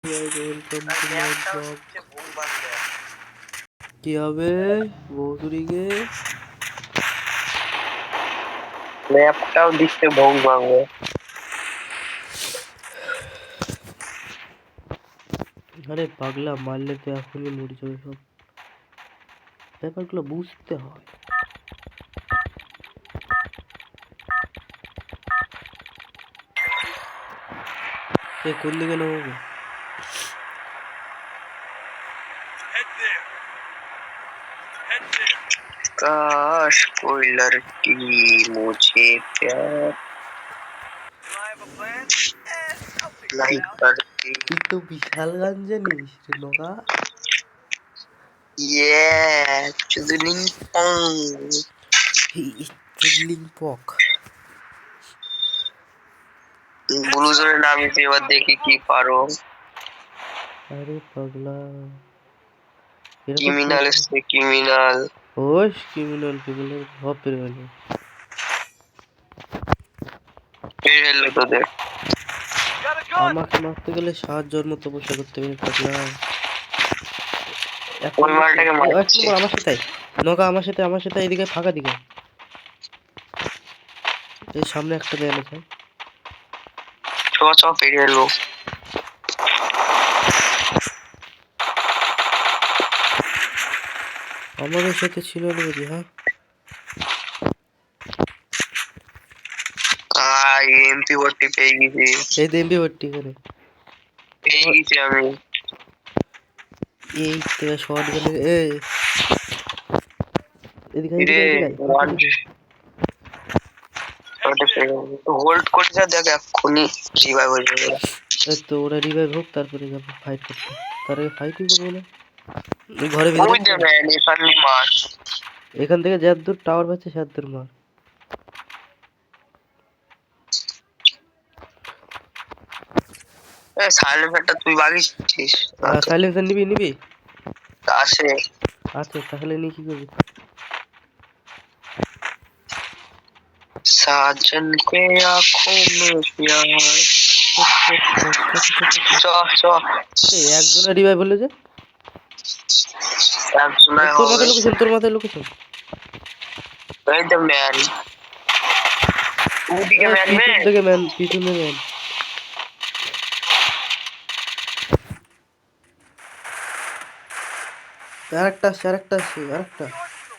Welcome to my blog. কি হবে বৌদুরিকে? ল্যাপটাও দিচ্ছে ভোগ ভাঙবে। আরে পাগলা, মারলে তো এখনই মরে যাবে। সব ব্যাপারগুলো বুঝতে হয়। কোন দিকে নেবো? काश कोई लड़की मुझे प्यार नहीं करती। তুই তো বিশাল গান জানিস রে নগা। चुदलिंग पोंग চুদলিং পক। ব্লুজের নামে এবার দেখি কি পারো। আরে পাগলা, ক্রিমিনাল এসে ক্রিমিনাল। ওস ক্রিমিনাল ক্রিমিনাল সব পেরে গেল। এলো তোদের। আমাকে মারতে গেলে 7 জন্ম তপস্যা করতে হবে পাগলা। ওই মালটাকে মারছি। আমার সাথে নগা, আমার সাথে এদিকে ফাঁকা দিকে। এই সামনে একটা দেয়াল আছে। চ পেরিয়ে এলো। আমাদের সাথে ছিল না বুঝি? হ্যাঁ, এমপি ভর্তি পেয়ে গেছি। এই দেবি ভর্তি করে পেয়ে গেছি আমি। এই তো শর্ট গেলে এদিকে হোল্ড করে যা, দেখ এক্ষুনি রিভাইভ হয়ে যাবে। এই তো ওরা রিভাইভ হোক, তারপরে যাবো ফাইট করতে। তার আগে ফাইটই করবো না। ঘরে ভিতরে এখান থেকে যার দূর টাওয়ার পাচ্ছে সাত দূর মার। সাইলেন্সারটা তুই বাগিয়েছিস? সাইলেন্সার নিবি? আছে। আচ্ছা তাহলে নিয়ে কি করবি? साजन के आँखों में प्यार। একজনের রিভাইভ হলো যে। তোর মাথায় লোকেশন এই তো ম্যান। ওদিকে ম্যান রে। পিছনে ম্যান। আরেকটা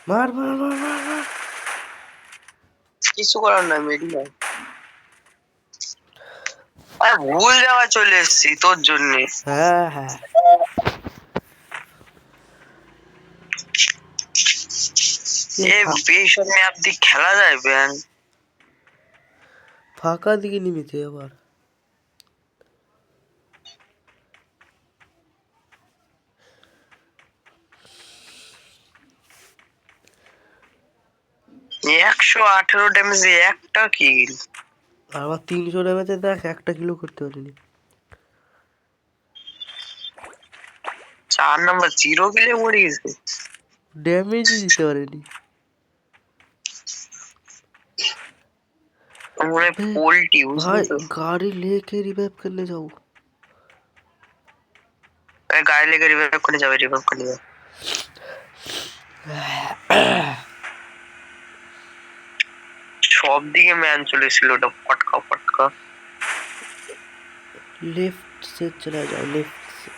মার। কিছু করার নাই, মেডি নাই। আরে ভুল যাওয়া চলে এসেছি তোর জন্য। হ্যাঁ এইসব ম্যাপ দিয়ে খেলা যায় ব্যান? ফাঁকা দিকে নিমিতে আবার। একশো 18 ড্যামেজে একটা কিল। আমার 300 ড্যামেজে দেখ একটা কিলো করতে পারিনি। 4 নাম্বার 0 কিলে মরে গেছে। ড্যামেজই দিতে পারিনি। भाई गाड़ी लेके रिवाइव करने जाओ। गाड़ी लेके रिवाइव करने जाओ, रिवाइव करने जाओ। সব দিকে ম্যান চলেছিল, ওটা পটকা। लेफ्ट से चला जाओ, लेफ्ट से।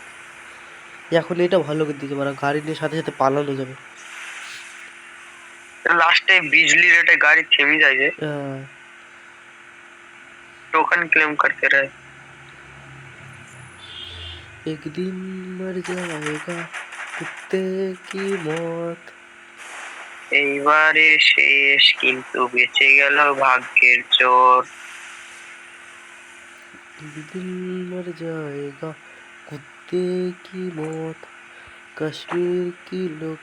এখন এটা ভালো করে দিতে পারো, গাড়ি নিয়ে সাথে সাথে পালানো যাবে। লাস্টে बिजली रेटे गाड़ी থেমে যায় যে। टोकन क्लेम करते रहे। एक दिन मर जाएगा कुत्ते की मौत। এইবারে শেষ, কিন্তু বেঁচে গেল ভাগ্যের জোর। एक दिन मर जाएगा कुत्ते की मौत, कश्मीर की लोग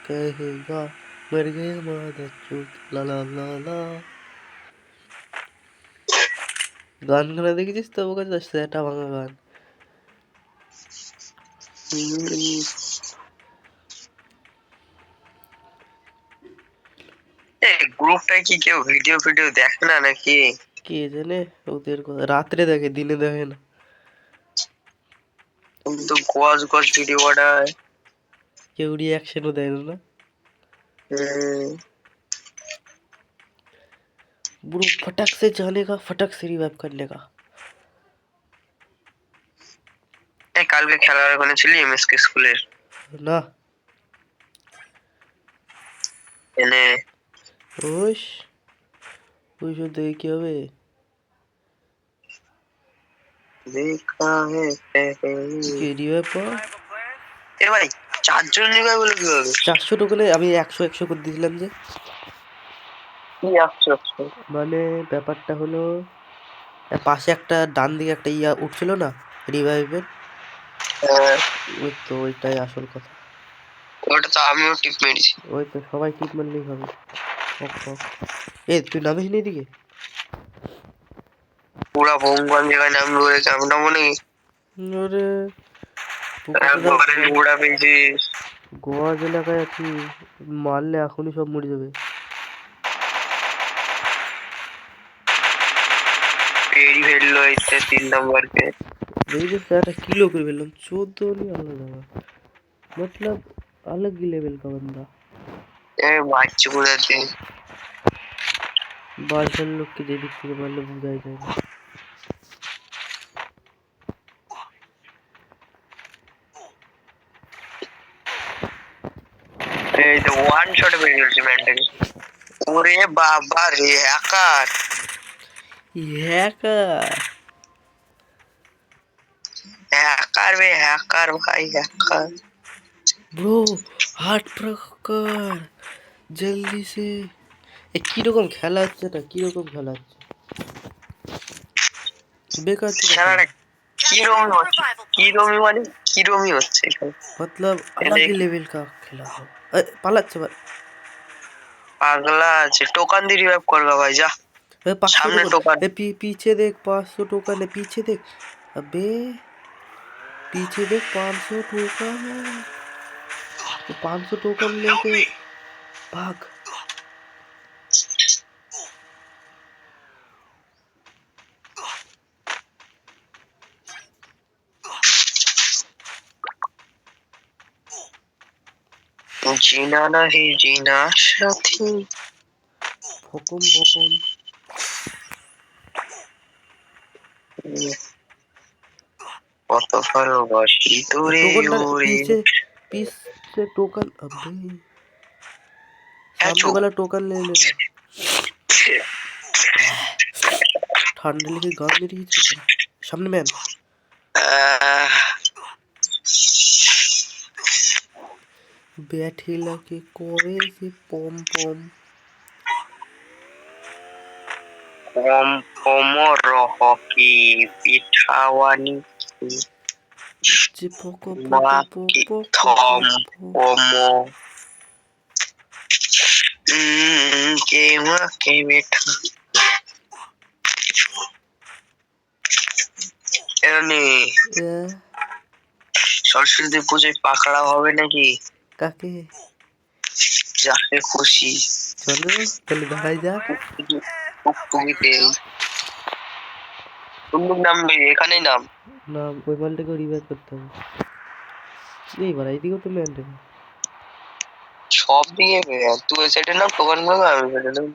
कहेगा मर गए मादर चोद। ला ला ला ला। গানগুলো দেখেছিস তো? ওর কাছে সেটা ভাঙা গান। গ্রুপটায় কি কেউ ভিডিও দেখে না নাকি? কে জানে, ওদের রাত্রে দেখে, দিনে দেখে না। কিন্তু গজ গজ ভিডিও বানায়। কেউ রিয়াকশনও দেয় না। ब्रो फटक से जाने का, फटक से रिवाइव करने का। এই কালকে খেলার ওখানে ছিলি এমএসকে স্কুলের? না এনে ওশ ওই সব দেখে কি হবে? দেখা হে কি রিভাইভ পাওয়া? এ ভাই 4 জন রিভাইভ হলো কিভাবে? 400 টোকেনে আমি 100 করে দিয়েছিলাম যে। কি আসছে? মানে ব্যাপারটা হলো পাশে একটা ডান দিকে একটা ইয়া উঠছিল না রিভাইভের, ওই তো ওইটাই আসল কথা। ওটা তো আমিও টিপ মেরেছি। ওই তো সবাই টিপ মারলেই হবে। এ তুই নামিস নি এদিকে? পুরা ভঙ্গল জায়গায় নামলো রয়েছে, আমরা মনে ওরে উড়া পেয়েছিস। গোয়াজ এলাকায় আছি, মারলে এখনই সব মরে যাবে। পেরি ফেললো এসে 3 নম্বরকে। देखिए सर किलो कर बेलम 14 नहीं अलग लगा, मतलब अलग ही लेवल का बंदा। এ বাচ্চা কোথাতে? बादशाह लोग के दे दिखते मतलब बुझाई जाएगा। এই তো ওয়ান শটে পেয়ে গেছি ম্যানটাকে। ওরে বাবা রে হ্যাকার, हैकर হ্যাকার বে হ্যাকার ভাই হ্যাকার। ব্রো হার্ট প্রকার জলদি সে। এ কি রকম খেলা হচ্ছে, এটা কি রকম খেলা হচ্ছে বেকার তো খেলাটা কি রকম হচ্ছে? কি রকম মানে কি রকমই হচ্ছে এখানে, मतलब अलग ही लेवल का खेला है। পালাচ্ছে ভাই, পাগলা আছে। টোকান দিয়ে রিভাইভ করবা ভাই, যা 500 সামনে टोकन টোকান। पीछे देख 500 टोकन है, पीछे देख। अबे पीछे देख 500 टोकन है, तो 500 टोकन लेके भाग। জিনা নাহি জিনা সাথী, भोकुम भोकुम কত ভালোবাসি তোরে टोकन डाल ওরে। पीछे टोकन। अबे सामने वाला टोकन ले लेना। ठंडे लेके गान दे रही है सामने मैन। बैठे लगे कोरे से पम पम কম কোমর হকি পিঠাওয়ানি चिपको মাকি থম কোমো কে মাকে মিঠা। এমনি সরস্বতী পুজোয় পাকড়া হবে নাকি? কাকে? যাকে খুশি চলো তাহলে ধরাই যাক। টুকটুকিতে বন্দুক নামবে, এখানেই নাম। না ওই মালটাকে রিভাইভ করতে হবে। এই বাড়া এইদিকেও তো ম্যান দেবে সব দিকে তুই ওই সাইডে নাম, টোকান গুলো আমি সাইডে নাম।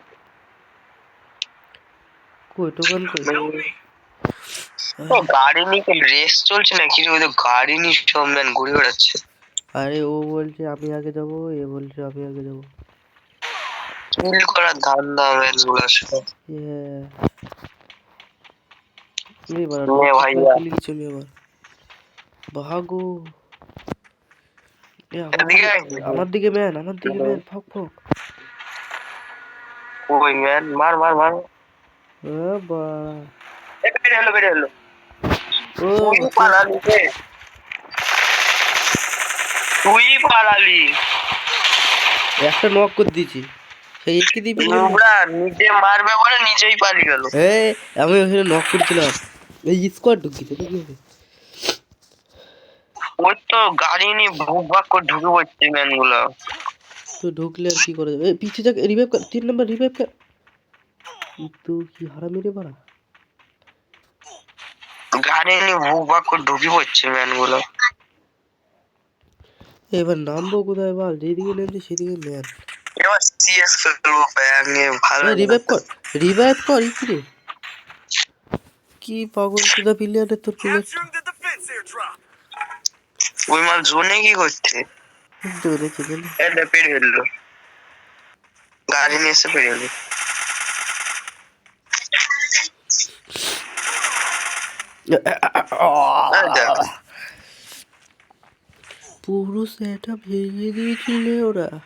কই টোকন কই? ও গাড়ি নিয়ে রেস চলছে না কি রে? ওই তো গাড়ি নিয়ে সব ম্যান ঘুরে বেড়াচ্ছে। আরে ও বলছে আমি আগে যাবো, এ বলছে আমি আগে যাবো। কিল করার ধান্দা ম্যান গুলো সব। এই বাড়া নে ভাইয়া চলে এবার ভাগো। এদিকে আমার দিকে ম্যান, আমার দিকে ম্যান, ফক ফক। ওই ম্যান মার মার মার। বাড়া বেড়ে হলো বেড়ে হলো। ও তুই পালালি রে, তুই পালালি। একটা নক করে দিয়েছি, সেই একই দিবি নোংরা নিজে মারবে বলে নিজেই পালিয়ে গেল। আমি ওখানে নক করছিলাম, এই স্কোয়াড ঢুকিয়েছে দেখি হবে। ওই তো গাড়ি নিয়ে ভুক ভাগ করে ঢুকে পড়ছে ম্যান গুলো। তো ঢুকলে আর কি করা যাবে? পিছে যাক, রিভাইভ কর, 3 নম্বর রিভাইভ কর। তো কি হারামি রে বাড়া, গাড়ি নিয়ে ভুক ভাগ করে ঢুকে পড়ছে ম্যান গুলো। এবার নামবো কোথায় বল? যেদিকে নেমছি সেদিকে নেন। এবার সিএস খেলবো ব্যাং নিয়ে, ভালো লাগে না। রিভাইভ কর ইকরে। কি পাগল চোদা প্লেয়ারে তোর প্লেয়ার। ওই মাল জোনে কি করছে? জোরে চলে না। এটা পেরে ফেললো, গাড়ি নিয়ে এসে পেরে ফেললো। পুরো সেটআপ ভেঙে দিয়েছিলে ওরা।